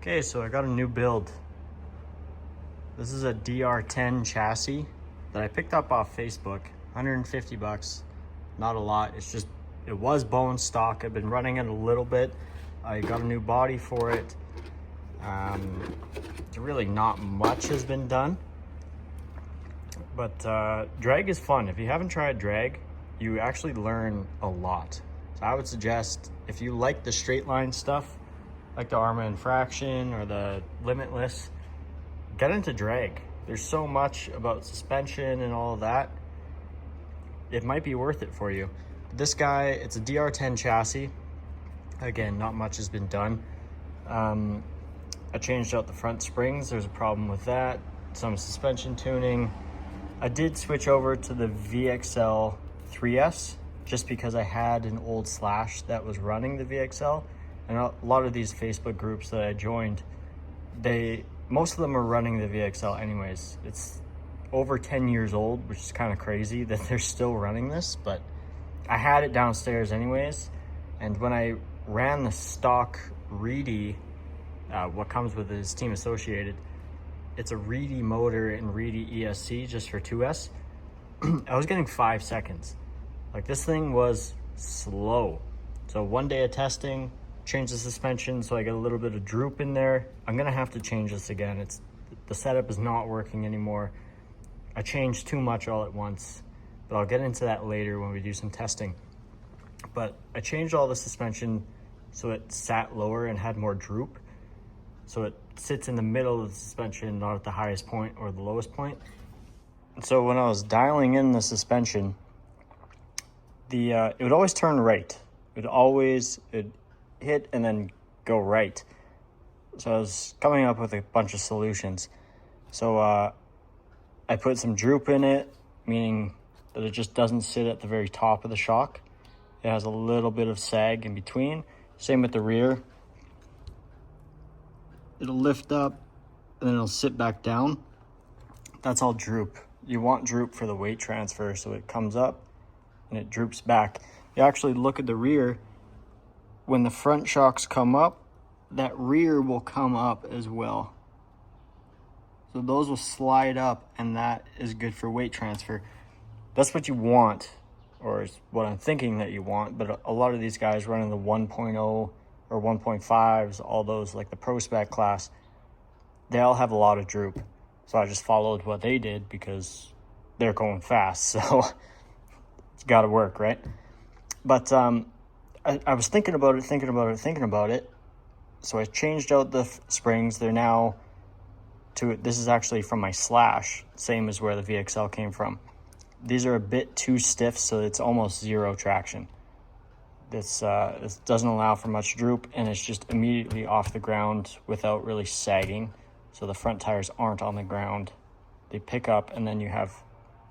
Okay, so I got a new build. This is a DR10 chassis that I picked up off Facebook, 150 bucks. Not a lot, it was bone stock. I've been running it a little bit. I got a new body for it. Really not much has been done, but drag is fun. If you haven't tried drag, you actually learn a lot. So I would suggest, if you like the straight line stuff, like the Arma Infraction or the Limitless, get into drag. There's so much about suspension and all of that. It might be worth it for you. This guy, it's a DR10 chassis. Again, not much has been done. I changed out the front springs. There's a problem with that. Some suspension tuning. I did switch over to the VXL 3S just because I had an old Slash that was running the VXL. And a lot of these Facebook groups that I joined, most of them are running the VXL anyways. It's over 10 years old, which is kind of crazy that they're still running this, but I had it downstairs anyways. And when I ran the stock Reedy, what comes with it is Team Associated, it's a Reedy motor and Reedy ESC just for 2S. I was getting 5 seconds. Like, this thing was slow. So one day of testing, change the suspension so I get a little bit of droop in there. I'm gonna have to change this again. The setup is not working anymore. I changed too much all at once, but I'll get into that later when we do some testing. But I changed all the suspension so it sat lower and had more droop. So it sits in the middle of the suspension, not at the highest point or the lowest point. And so when I was dialing in the suspension, it would always turn right. It'd hit and then go right. So I was coming up with a bunch of solutions. So I put some droop in it, meaning that it just doesn't sit at the very top of the shock. It has a little bit of sag in between. Same with the rear. It'll lift up and then it'll sit back down. That's all droop. You want droop for the weight transfer, so it comes up and it droops back. You actually look at the rear. When the front shocks come up, that rear will come up as well. So those will slide up, and that is good for weight transfer. That's what you want, or is what I'm thinking that you want, but a lot of these guys running the 1.0 or 1.5s, all those, like the Pro Spec class, they all have a lot of droop. So I just followed what they did because they're going fast, so it's gotta work, right? But I was thinking about it. So I changed out the springs. They're now this is actually from my Slash, same as where the VXL came from. These are a bit too stiff, so it's almost zero traction. This doesn't allow for much droop, and it's just immediately off the ground without really sagging. So the front tires aren't on the ground. They pick up, and then you have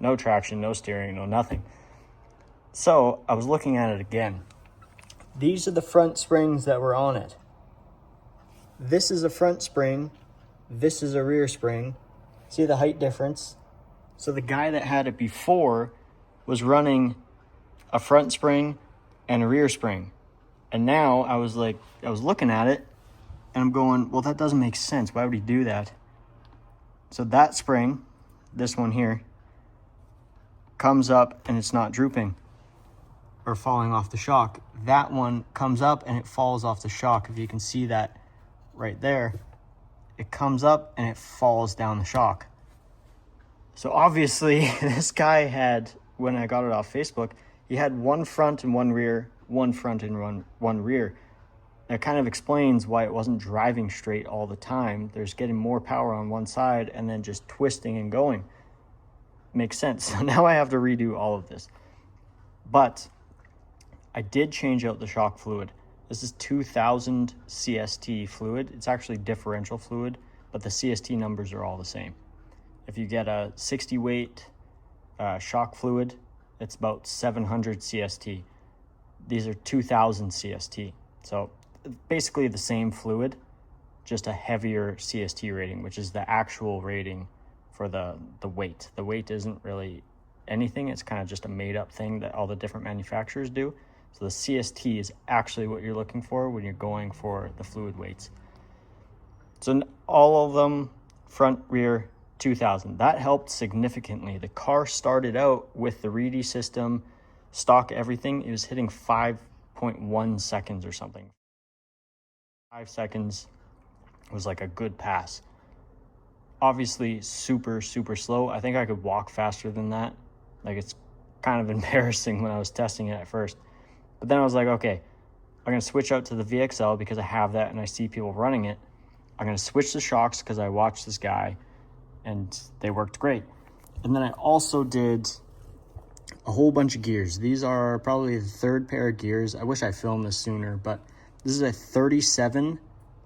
no traction, no steering, no nothing. So I was looking at it again. These are the front springs that were on it. This is a front spring. This is a rear spring. See the height difference? So the guy that had it before was running a front spring and a rear spring. And now I was looking at it and I'm going, well, that doesn't make sense. Why would he do that? So that spring, this one here, comes up and it's not drooping or falling off the shock. That one comes up and it falls off the shock. If you can see that right there, it comes up and it falls down the shock. So obviously this guy had, when I got it off Facebook, he had one front and one rear, one front and one rear. That kind of explains why it wasn't driving straight all the time. There's getting more power on one side and then just twisting and going. Makes sense. So now I have to redo all of this. But I did change out the shock fluid. This is 2000 CST fluid. It's actually differential fluid, but the CST numbers are all the same. If you get a 60 weight shock fluid, it's about 700 CST. These are 2000 CST. So basically the same fluid, just a heavier CST rating, which is the actual rating for the weight. The weight isn't really anything. It's kind of just a made up thing that all the different manufacturers do. So the CST is actually what you're looking for when you're going for the fluid weights. So all of them, front, rear, 2000. That helped significantly. The car started out with the Reedy system, stock everything. It was hitting 5.1 seconds or something. 5 seconds was like a good pass. Obviously super, super slow. I think I could walk faster than that. Like, it's kind of embarrassing when I was testing it at first. But then I was like, okay, I'm going to switch out to the VXL because I have that and I see people running it. I'm going to switch the shocks because I watched this guy and they worked great. And then I also did a whole bunch of gears. These are probably the third pair of gears. I wish I filmed this sooner, but this is a 37,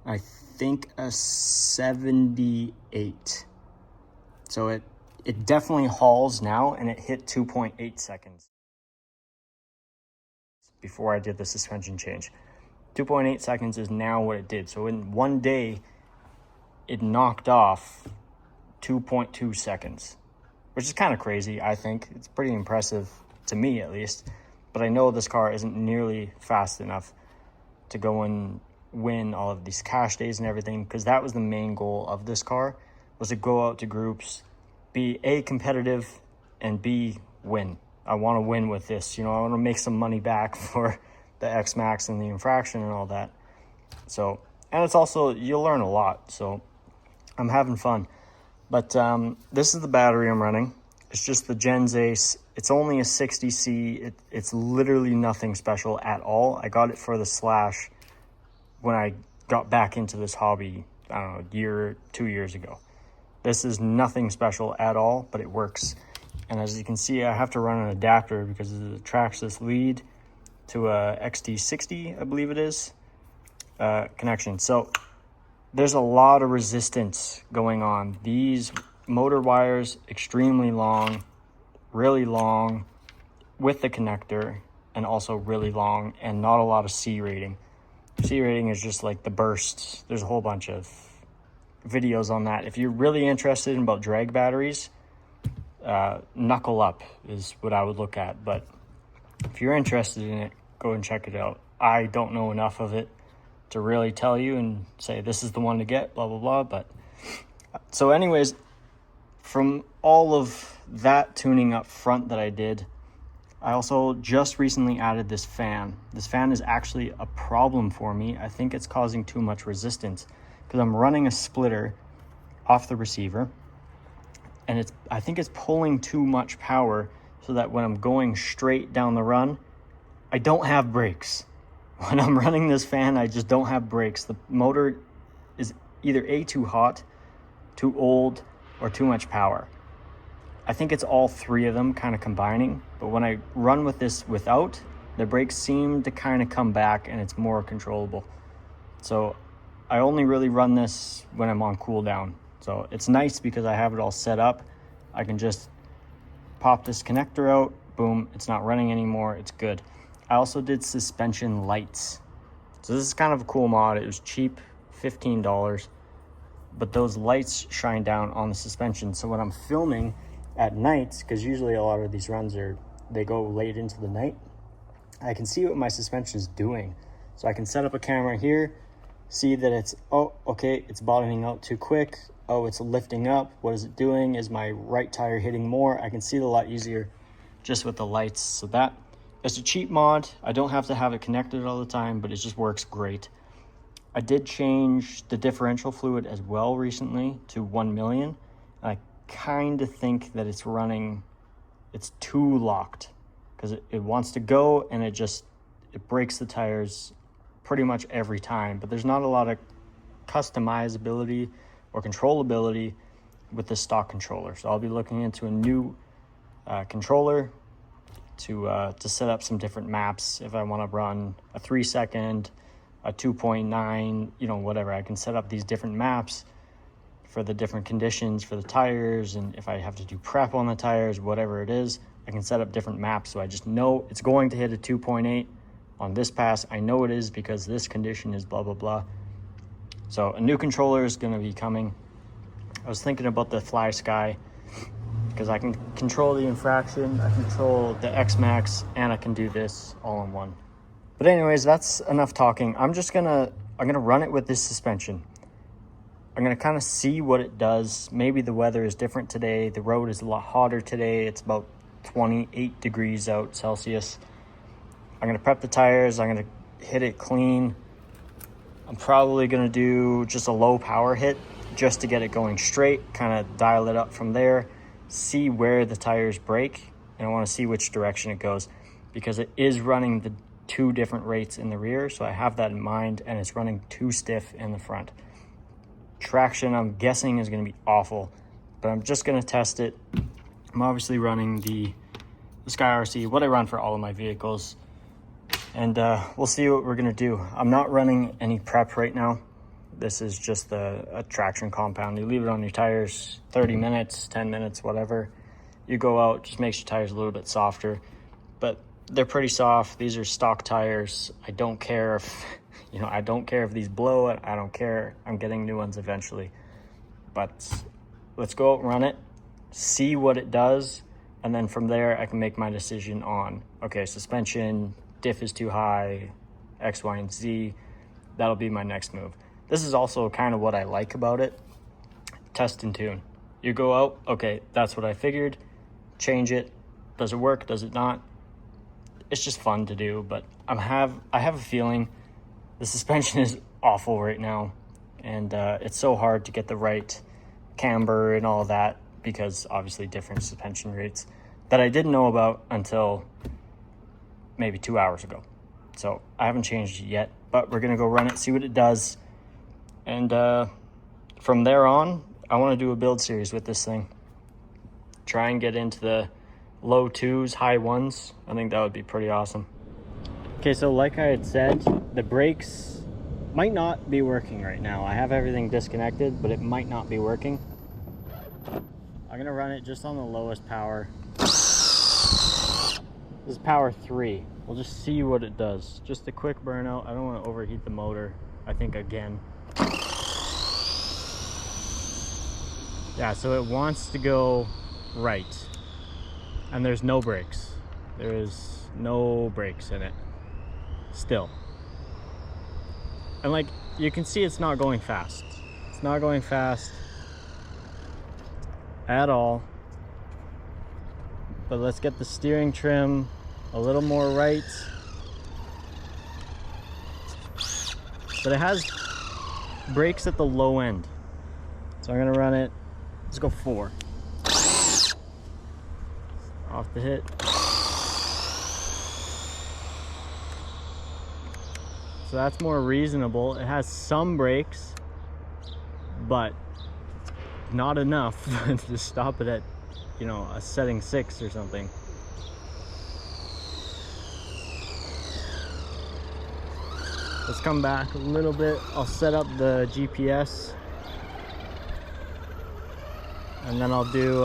I think a 78. So it definitely hauls now, and it hit 2.8 seconds before I did the suspension change. 2.8 seconds is now what it did. So in one day, it knocked off 2.2 seconds, which is kind of crazy, I think. It's pretty impressive to me, at least. But I know this car isn't nearly fast enough to go and win all of these cash days and everything, because that was the main goal of this car, was to go out to groups, be A, competitive, and B, win. I want to win with this. You know, I want to make some money back for the X-Max and the infraction and all that. So, and it's also, you'll learn a lot. So I'm having fun. But this is the battery I'm running. It's just the Gens Ace. It's only a 60C. It's literally nothing special at all. I got it for the Slash when I got back into this hobby, I don't know, a year, 2 years ago. This is nothing special at all, but it works. And as you can see, I have to run an adapter because it tracks this lead to a XT60, I believe it is, connection. So there's a lot of resistance going on. These motor wires, extremely long, really long with the connector, and also really long, and not a lot of C rating. C rating is just like the bursts. There's a whole bunch of videos on that. If you're really interested in about drag batteries, knuckle up is what I would look at. But if you're interested in it, go and check it out. I don't know enough of it to really tell you and say this is the one to get, blah blah blah. But so anyways, from all of that tuning up front that I did, I also just recently added this fan. This fan is actually a problem for me. I think it's causing too much resistance because I'm running a splitter off the receiver, and I think it's pulling too much power so that when I'm going straight down the run, I don't have brakes. When I'm running this fan, I just don't have brakes. The motor is either A, too hot, too old, or too much power. I think it's all three of them kind of combining, but when I run with this without, the brakes seem to kind of come back and it's more controllable. So I only really run this when I'm on cooldown. So it's nice because I have it all set up. I can just pop this connector out, boom, it's not running anymore, it's good. I also did suspension lights. So this is kind of a cool mod. It was cheap, $15, but those lights shine down on the suspension. So when I'm filming at night, because usually a lot of these runs they go late into the night, I can see what my suspension is doing. So I can set up a camera here, see that it's, oh, okay, it's bottoming out too quick. Oh, it's lifting up. What is it doing? Is my right tire hitting more? I can see it a lot easier just with the lights. So that, it's a cheap mod. I don't have to have it connected all the time, but it just works great. I did change the differential fluid as well recently to 1 million. I kind of think that it's too locked because it wants to go and it breaks the tires pretty much every time. But there's not a lot of customizability or controllability with the stock controller. So I'll be looking into a new controller to set up some different maps. If I want to run a 3 second, a 2.9, you know, whatever, I can set up these different maps for the different conditions for the tires, and if I have to do prep on the tires, whatever it is, I can set up different maps. So I just know it's going to hit a 2.8 on this pass. I know it is because this condition is blah blah blah. So a new controller is going to be coming. I was thinking about the Fly Sky because I can control the infraction, I control the X-Max, and I can do this all in one. But anyways, that's enough talking. I'm gonna run it with this suspension. I'm gonna kind of see what it does. Maybe the weather is different today. The road is a lot hotter today. It's about 28 degrees out Celsius. I'm gonna prep the tires. I'm gonna hit it clean. I'm probably gonna do just a low power hit just to get it going straight, kind of dial it up from there, see where the tires break, and I wanna see which direction it goes because it is running the 2 different rates in the rear, so I have that in mind, and it's running 2 stiff in the front. Traction, I'm guessing, is gonna be awful, but I'm just gonna test it. I'm obviously running the Sky RC, what I run for all of my vehicles, and we'll see what we're gonna do. I'm not running any prep right now. This is just a traction compound. You leave it on your tires 30 minutes, 10 minutes, whatever. You go out, just makes your tires a little bit softer, but they're pretty soft. These are stock tires. I don't care if, I don't care if these blow. I don't care. I'm getting new ones eventually, but let's go out and run it, see what it does, and then from there I can make my decision on, okay, suspension, diff is too high, X, Y, and Z. That'll be my next move. This is also kind of what I like about it. Test and tune. You go out, okay, that's what I figured. Change it. Does it work? Does it not? It's just fun to do, but I have a feeling the suspension is awful right now, and it's so hard to get the right camber and all that because obviously different suspension rates that I didn't know about until maybe 2 hours ago. So I haven't changed it yet, but we're gonna go run it, see what it does, and from there on, I want to do a build series with this thing. Try and get into the low 2s, high 1s. I think that would be pretty awesome. Okay, so like I had said, the brakes might not be working right now. I have everything disconnected, but it might not be working. I'm gonna run it just on the lowest power. This is power 3. We'll just see what it does. Just a quick burnout. I don't want to overheat the motor, I think, again. Yeah, so it wants to go right. And there's no brakes. There is no brakes in it. Still. And like, you can see it's not going fast. It's not going fast at all. But let's get the steering trim a little more right. But it has brakes at the low end. So I'm gonna run it. Let's go 4. Off the hit. So that's more reasonable. It has some brakes, but not enough to stop it at, a setting 6 or something. Let's come back a little bit. I'll set up the GPS, and then I'll do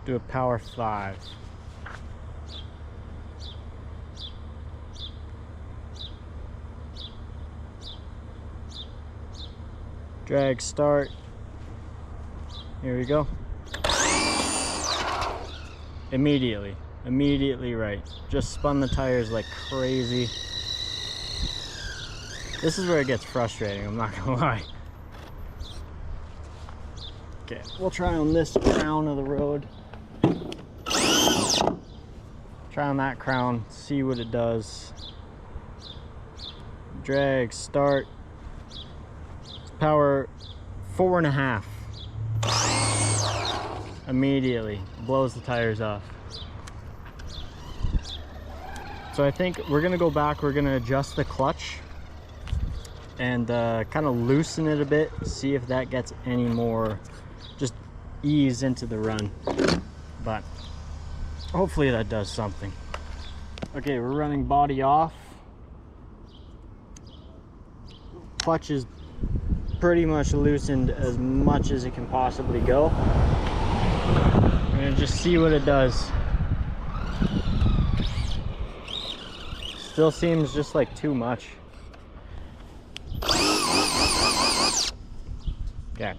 do a power 5. Drag start. Here we go. Immediately right. Just spun the tires like crazy. This is where it gets frustrating, I'm not gonna lie. Okay, we'll try on this crown of the road. Try on that crown, see what it does. Drag, start. Power 4.5. Immediately blows the tires off. So I think we're gonna go back, we're gonna adjust the clutch and kind of loosen it a bit, see if that gets any more just ease into the run. But hopefully that does something. Okay, we're running body off. Clutch is pretty much loosened as much as it can possibly go. I'm gonna just see what it does. Still seems just like too much. Okay.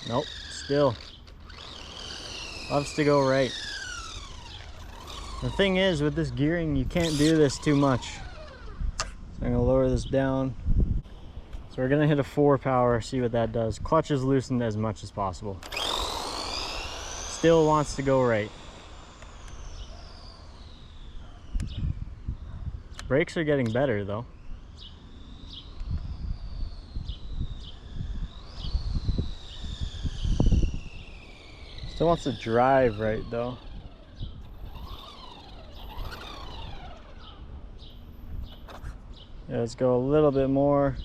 Nope, still. Loves to go right. The thing is, with this gearing, you can't do this too much. So I'm gonna lower this down. So we're gonna hit a 4 power, see what that does. Clutch is loosened as much as possible. Still wants to go right. Brakes are getting better though. Still wants to drive right though. Yeah, let's go a little bit more.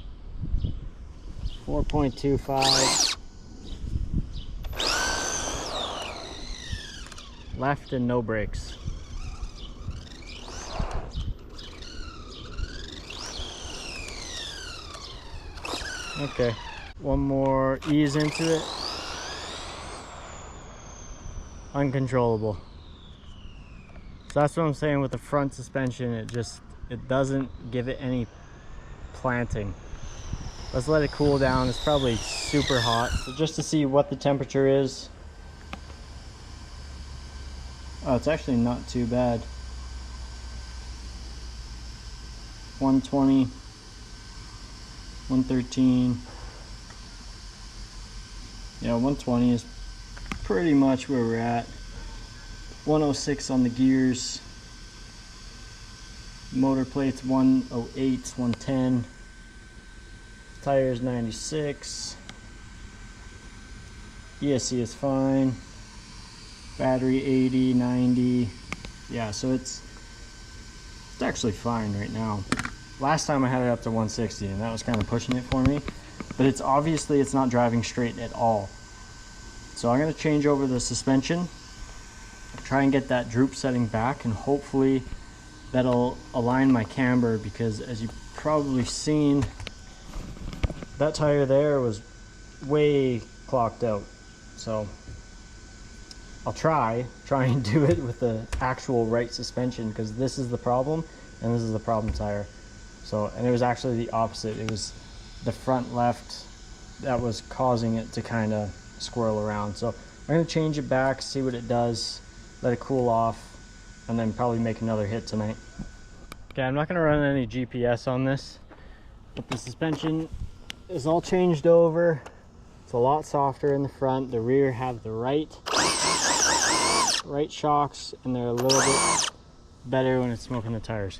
4.25. Left and no brakes. Okay, one more ease into it. Uncontrollable. So that's what I'm saying with the front suspension. It doesn't give it any planting. Let's let it cool down. It's probably super hot. So just to see what the temperature is. Oh, it's actually not too bad. 120, 113. Yeah, 120 is pretty much where we're at. 106 on the gears. Motor plates 108, 110. Tires 96. ESC is fine. Battery 80, 90. Yeah, so it's actually fine right now. Last time I had it up to 160 and that was kind of pushing it for me, but it's obviously it's not driving straight at all. So I'm going to change over the suspension, try and get that droop setting back, and hopefully that'll align my camber, because as you've probably seen, that tire there was way clocked out. So I'll try and do it with the actual right suspension, because this is the problem and this is the problem tire. So, and it was actually the opposite. It was the front left that was causing it to kind of swirl around. So I'm going to change it back, see what it does, let it cool off, and then probably make another hit tonight. Okay, I'm not going to run any GPS on this, but the suspension is all changed over. It's a lot softer in the front. The rear have the right shocks, and they're a little bit better when it's smoking the tires.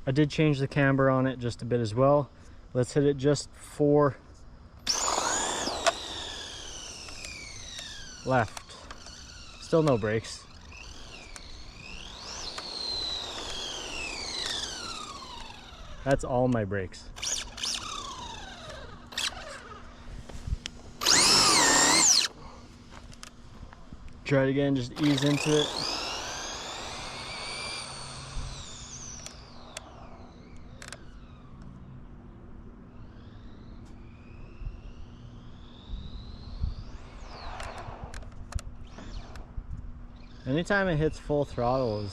I did change the camber on it just a bit as well. Let's hit it just 4 left. Still no brakes. That's all my brakes. Try it again, just ease into it. Anytime it hits full throttle, it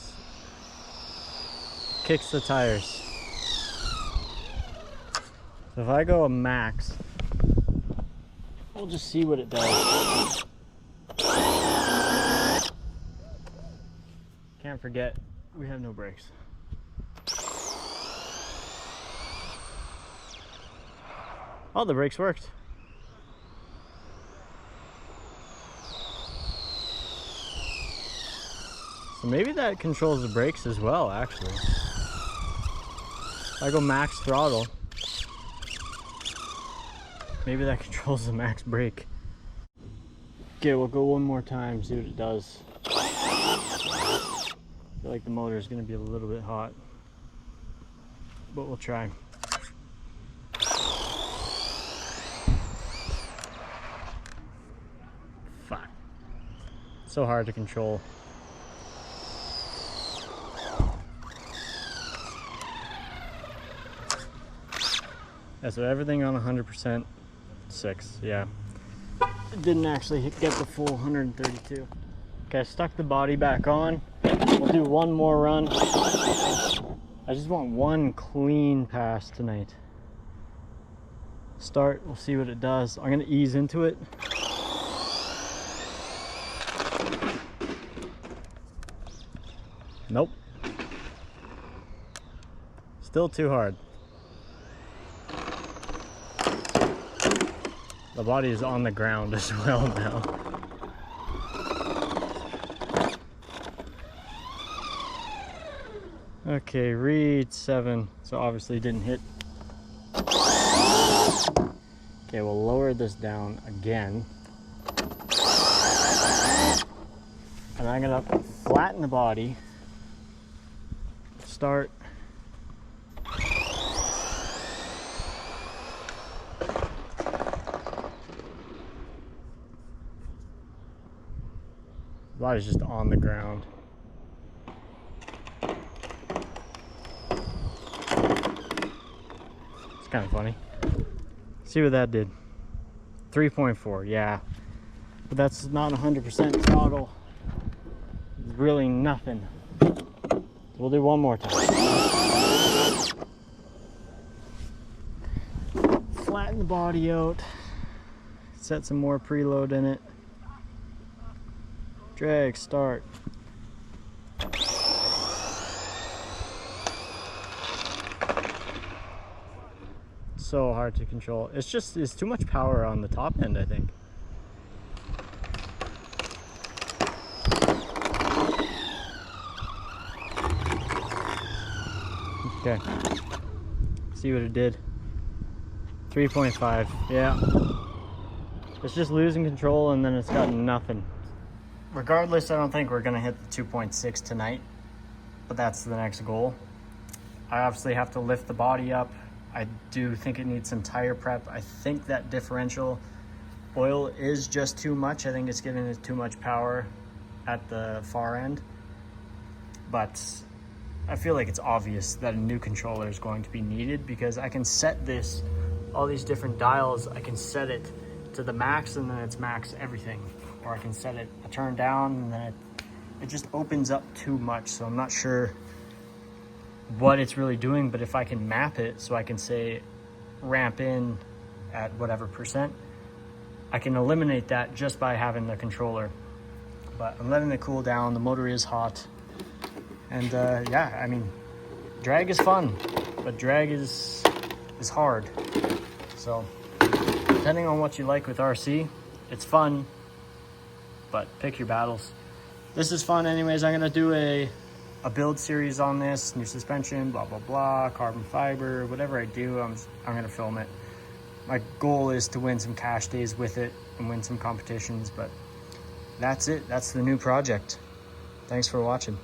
kicks the tires. So if I go a max, we'll just see what it does. Can't forget, we have no brakes. Oh, the brakes worked. So maybe that controls the brakes as well, actually. If I go max throttle, maybe that controls the max brake. Okay, we'll go one more time, see what it does. I feel like the motor is going to be a little bit hot, but we'll try. Fuck. So hard to control. Yeah, so everything on 100%, 6, yeah. It didn't actually get the full 132. Okay, I stuck the body back on. We'll do one more run. I just want one clean pass tonight. Start, we'll see what it does. I'm gonna ease into it. Nope. Still too hard. The body is on the ground as well now. Okay, read 7. So obviously didn't hit. Okay, we'll lower this down again. And I'm gonna flatten the body. Start. The body's just on the ground. It's kind of funny. See what that did. 3.4, yeah. But that's not 100% toggle. It's really nothing. We'll do one more time. Flatten the body out. Set some more preload in it. Drag, start. So hard to control. It's too much power on the top end, I think. Okay. See what it did. 3.5. Yeah. It's just losing control and then it's got nothing. Regardless, I don't think we're gonna hit the 2.6 tonight, but that's the next goal. I obviously have to lift the body up. I do think it needs some tire prep. I think that differential oil is just too much. I think it's giving it too much power at the far end. But I feel like it's obvious that a new controller is going to be needed because I can set this, all these different dials, I can set it to the max and then it's max everything. Or I can set it a turn down and then it just opens up too much. So I'm not sure what it's really doing, but if I can map it so I can say ramp in at whatever percent, I can eliminate that just by having the controller. But I'm letting it cool down. The motor is hot. And yeah, I mean, drag is fun, but drag is hard. So depending on what you like with RC, it's fun, but pick your battles. This is fun anyways. I'm gonna do a build series on this, new suspension, blah, blah, blah, carbon fiber, whatever I do, I'm gonna film it. My goal is to win some cash days with it and win some competitions, but that's it. That's the new project. Thanks for watching.